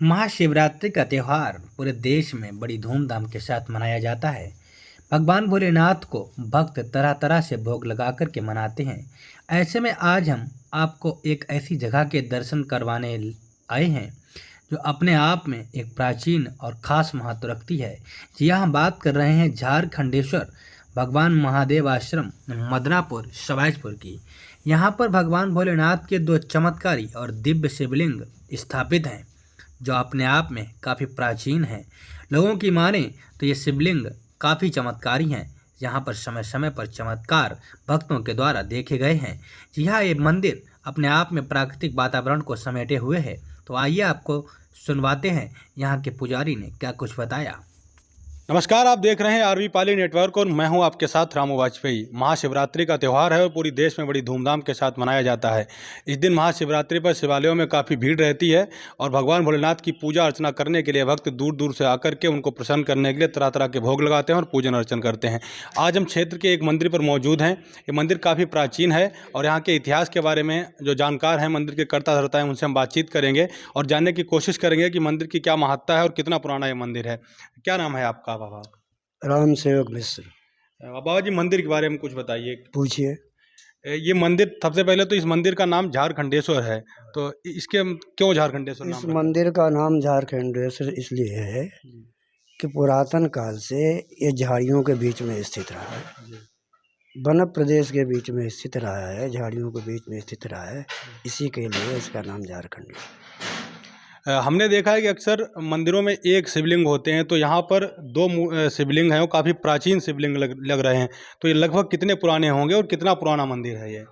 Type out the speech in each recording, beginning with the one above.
महाशिवरात्रि का त्यौहार पूरे देश में बड़ी धूमधाम के साथ मनाया जाता है। भगवान भोलेनाथ को भक्त तरह तरह से भोग लगाकर के मनाते हैं। ऐसे में आज हम आपको एक ऐसी जगह के दर्शन करवाने आए हैं जो अपने आप में एक प्राचीन और खास महत्व रखती है। जी हाँ, हम बात कर रहे हैं झारखंडेश्वर भगवान महादेव आश्रम मदनापुर शवाजपुर की। यहाँ पर भगवान भोलेनाथ के दो चमत्कारी और दिव्य शिवलिंग स्थापित हैं जो अपने आप में काफ़ी प्राचीन हैं। लोगों की माने तो ये शिवलिंग काफ़ी चमत्कारी हैं। यहाँ पर समय समय पर चमत्कार भक्तों के द्वारा देखे गए हैं। जी हाँ, ये मंदिर अपने आप में प्राकृतिक वातावरण को समेटे हुए है। तो आइए आपको सुनवाते हैं यहाँ के पुजारी ने क्या कुछ बताया। नमस्कार, आप देख रहे हैं आरवी पाली नेटवर्क और मैं हूं आपके साथ रामू वाजपेयी। महाशिवरात्रि का त्यौहार है और पूरी देश में बड़ी धूमधाम के साथ मनाया जाता है। इस दिन महाशिवरात्रि पर शिवालयों में काफ़ी भीड़ रहती है और भगवान भोलेनाथ की पूजा अर्चना करने के लिए भक्त दूर दूर से आकर के उनको प्रसन्न करने के लिए तरह तरह के भोग लगाते हैं और पूजन अर्चन करते हैं। आज हम क्षेत्र के एक मंदिर पर मौजूद हैं। ये मंदिर काफ़ी प्राचीन है और यहाँ के इतिहास के बारे में जो जानकार हैं, मंदिर के कर्ता धर्ता हैं, उनसे हम बातचीत करेंगे और जानने की कोशिश करेंगे कि मंदिर की क्या महत्ता है और कितना पुराना ये मंदिर है। क्या नाम है आपका बाबा? राम सेवक मिश्र। बाबा जी, मंदिर के बारे में कुछ बताइए। पूछिए। ये मंदिर, सबसे पहले तो इस मंदिर का नाम झारखंडेश्वर है, तो इसके क्यों झारखंडेश्वर इस नाम रखा? मंदिर का नाम झारखंडेश्वर इसलिए है कि पुरातन काल से ये झाड़ियों के बीच में स्थित रहा है, वन प्रदेश के बीच में स्थित रहा है, झाड़ियों के बीच में स्थित रहा है, इसी के लिए इसका नाम झारखंडेश्वर। हमने देखा है कि अक्सर मंदिरों में एक शिवलिंग होते हैं, तो यहाँ पर दो शिवलिंग हैं और काफ़ी प्राचीन शिवलिंग लग रहे हैं। तो ये लगभग कितने पुराने होंगे और कितना पुराना मंदिर है ये?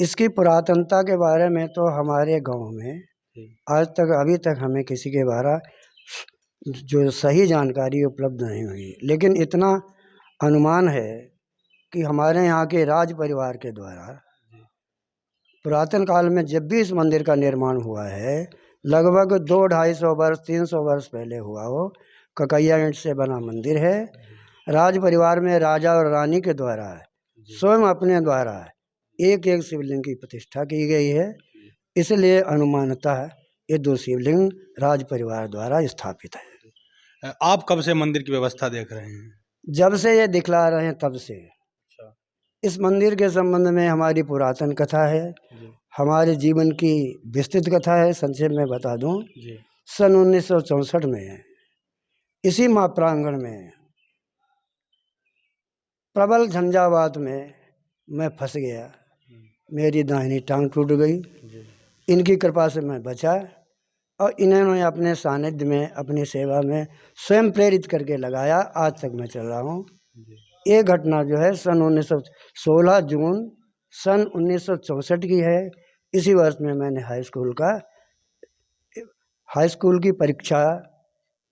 इसकी पुरातनता के बारे में तो हमारे गांव में आज तक अभी तक हमें किसी के बारे जो सही जानकारी उपलब्ध नहीं हुई, लेकिन इतना अनुमान है कि हमारे यहाँ के राज परिवार के द्वारा पुरातन काल में जब भी इस मंदिर का निर्माण हुआ है, लगभग 200-250 वर्ष 300 वर्ष पहले हुआ हो। ककैया ईंट से बना मंदिर है। राज परिवार में राजा और रानी के द्वारा स्वयं अपने द्वारा एक एक शिवलिंग की प्रतिष्ठा की गई है। इसलिए अनुमानतः ये दो शिवलिंग राज परिवार द्वारा स्थापित है। आप कब से मंदिर की व्यवस्था देख रहे हैं? जब से ये दिखला रहे हैं तब से। अच्छा। इस मंदिर के संबंध में हमारी पुरातन कथा है, हमारे जीवन की विस्तृत कथा है। संक्षेप में बता दूं, सन 1964 में इसी माँ प्रांगण में प्रबल झंझावात में मैं फंस गया। मेरी दाहिनी टांग टूट गई। इनकी कृपा से मैं बचा और इन्होंने अपने सानिध्य में, अपनी सेवा में स्वयं प्रेरित करके लगाया। आज तक मैं चल रहा हूँ। ये घटना जो है सन 1916 जून सन 1964 की है। इसी वर्ष में मैंने हाई स्कूल की परीक्षा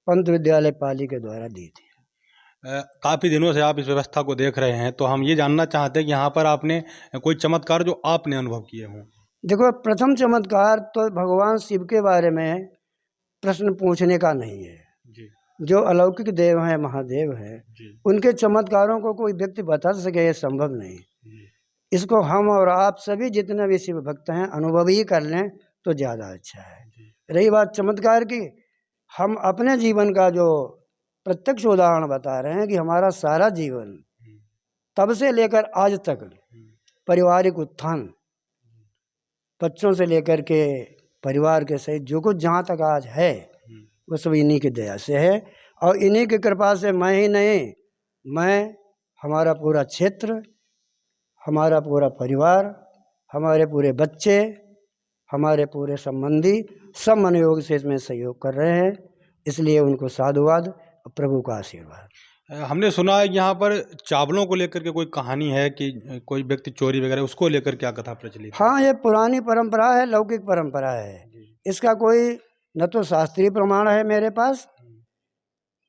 पंत विद्यालय पाली के द्वारा दी थी। काफ़ी दिनों से आप इस व्यवस्था को देख रहे हैं, तो हम ये जानना चाहते हैं कि यहाँ पर आपने कोई चमत्कार जो आपने अनुभव किए हों। देखो, प्रथम चमत्कार तो भगवान शिव के बारे में प्रश्न पूछने का नहीं है जी। जो अलौकिक देव हैं, महादेव हैं, उनके चमत्कारों को कोई व्यक्ति बता सके, ये संभव नहीं। इसको हम और आप सभी जितने भी शिव भक्त हैं अनुभवी कर लें तो ज़्यादा अच्छा है। रही बात चमत्कार की, हम अपने जीवन का जो प्रत्यक्ष उदाहरण बता रहे हैं कि हमारा सारा जीवन तब से लेकर आज तक पारिवारिक उत्थान, बच्चों से लेकर के परिवार के सहित जो कुछ जहाँ तक आज है वो सब इन्हीं की दया से है। और इन्हीं की कृपा से मैं ही नहीं, मैं, हमारा पूरा क्षेत्र, हमारा पूरा परिवार, हमारे पूरे बच्चे, हमारे पूरे संबंधी सब मनोयोग से इसमें सहयोग कर रहे हैं। इसलिए उनको साधुवाद और प्रभु का आशीर्वाद। हमने सुना है यहाँ पर चावलों को लेकर के कोई कहानी है कि कोई व्यक्ति चोरी वगैरह, उसको लेकर क्या कथा प्रचलित है? हाँ, ये पुरानी परंपरा है, लौकिक परंपरा है। इसका कोई न तो शास्त्रीय प्रमाण है मेरे पास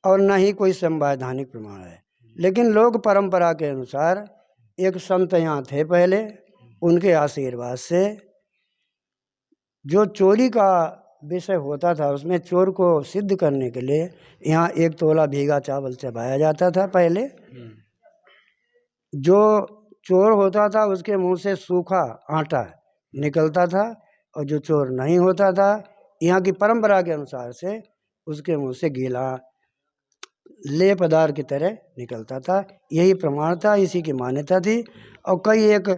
और न ही कोई संवैधानिक प्रमाण है, लेकिन लोक परंपरा के अनुसार एक संत यहाँ थे पहले, उनके आशीर्वाद से जो चोरी का विषय होता था उसमें चोर को सिद्ध करने के लिए यहाँ 1 तोला भीगा चावल चबाया जाता था पहले। जो चोर होता था उसके मुंह से सूखा आटा निकलता था और जो चोर नहीं होता था यहाँ की परंपरा के अनुसार से उसके मुंह से गीला लेप पदार्थ की तरह निकलता था। यही प्रमाण था, इसी की मान्यता थी। और कई एक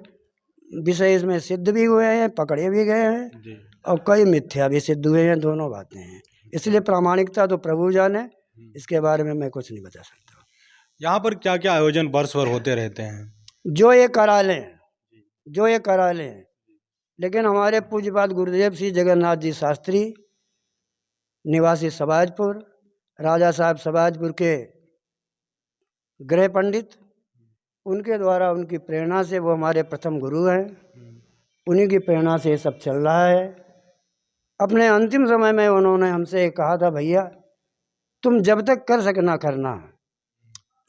विषय इसमें सिद्ध भी हुए हैं, पकड़े भी गए हैं, और कई मिथ्या भी सिद्ध हुए हैं। दोनों बातें हैं। इसलिए प्रामाणिकता तो प्रभु जाने, इसके बारे में मैं कुछ नहीं बता सकता। यहाँ पर क्या क्या आयोजन वर्ष भर होते रहते हैं? जो ये करा लें, लेकिन हमारे पूज्यपाद गुरुदेव श्री जगन्नाथ जी शास्त्री, निवासी सबाजपुर, राजा साहब सबाजपुर के गृह पंडित, उनके द्वारा, उनकी प्रेरणा से, वो हमारे प्रथम गुरु हैं, उन्हीं की प्रेरणा से ये सब चल रहा है। अपने अंतिम समय में उन्होंने हमसे कहा था, भैया तुम जब तक कर सकना करना,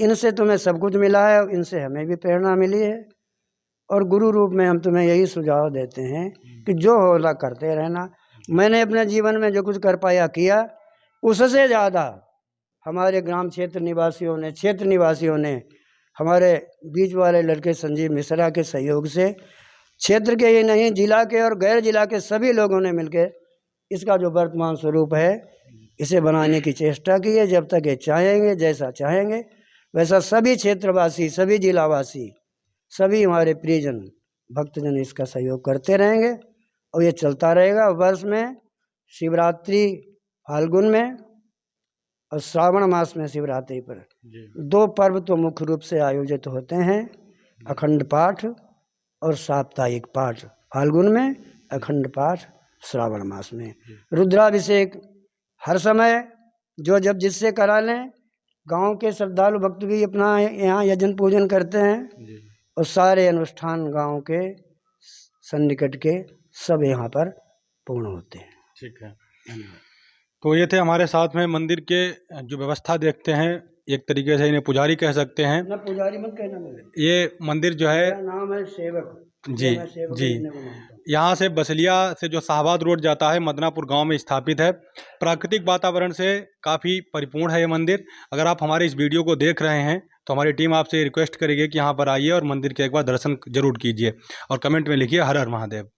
इनसे तुम्हें सब कुछ मिला है, इनसे हमें भी प्रेरणा मिली है, और गुरु रूप में हम तुम्हें यही सुझाव देते हैं कि जो होला करते रहना। मैंने अपने जीवन में जो कुछ कर पाया किया, उससे ज़्यादा हमारे ग्राम क्षेत्र निवासियों ने हमारे बीच वाले लड़के संजीव मिश्रा के सहयोग से, क्षेत्र के ही नहीं, जिला के और गैर जिला के सभी लोगों ने मिलकर इसका जो वर्तमान स्वरूप है, इसे बनाने की चेष्टा की है। जब तक ये चाहेंगे, जैसा चाहेंगे वैसा सभी क्षेत्रवासी, सभी जिलावासी, सभी हमारे प्रियजन, भक्तजन इसका सहयोग करते रहेंगे, और ये चलता रहेगा। वर्ष में शिवरात्रि फाल्गुन में और श्रावण मास में शिवरात्रि पर 2 पर्व तो मुख्य रूप से आयोजित होते हैं, अखंड पाठ और साप्ताहिक पाठ। फाल्गुन में, अखंड पाठ श्रावण मास में। रुद्राभिषेक हर समय जो जब जिससे करा लें। गांव के श्रद्धालु भक्त भी अपना यहाँ यजन पूजन करते हैं, और सारे अनुष्ठान गांव के सन्निकट के सब यहाँ पर पूर्ण होते हैं। ठीक है। तो ये थे हमारे साथ में मंदिर के जो व्यवस्था देखते हैं, एक तरीके से इन्हें पुजारी कह सकते हैं। ना पुजारी मत कहना मुझे, ये मंदिर जो है, मेरा नाम है सेवक। जी जी, यहाँ से बसलिया से जो शाहबाद रोड जाता है, मदनापुर गांव में स्थापित है। प्राकृतिक वातावरण से काफ़ी परिपूर्ण है ये मंदिर। अगर आप हमारे इस वीडियो को देख रहे हैं तो हमारी टीम आपसे रिक्वेस्ट करेगी कि यहाँ पर आइए और मंदिर के एक बार दर्शन जरूर कीजिए, और कमेंट में लिखिए हर हर महादेव।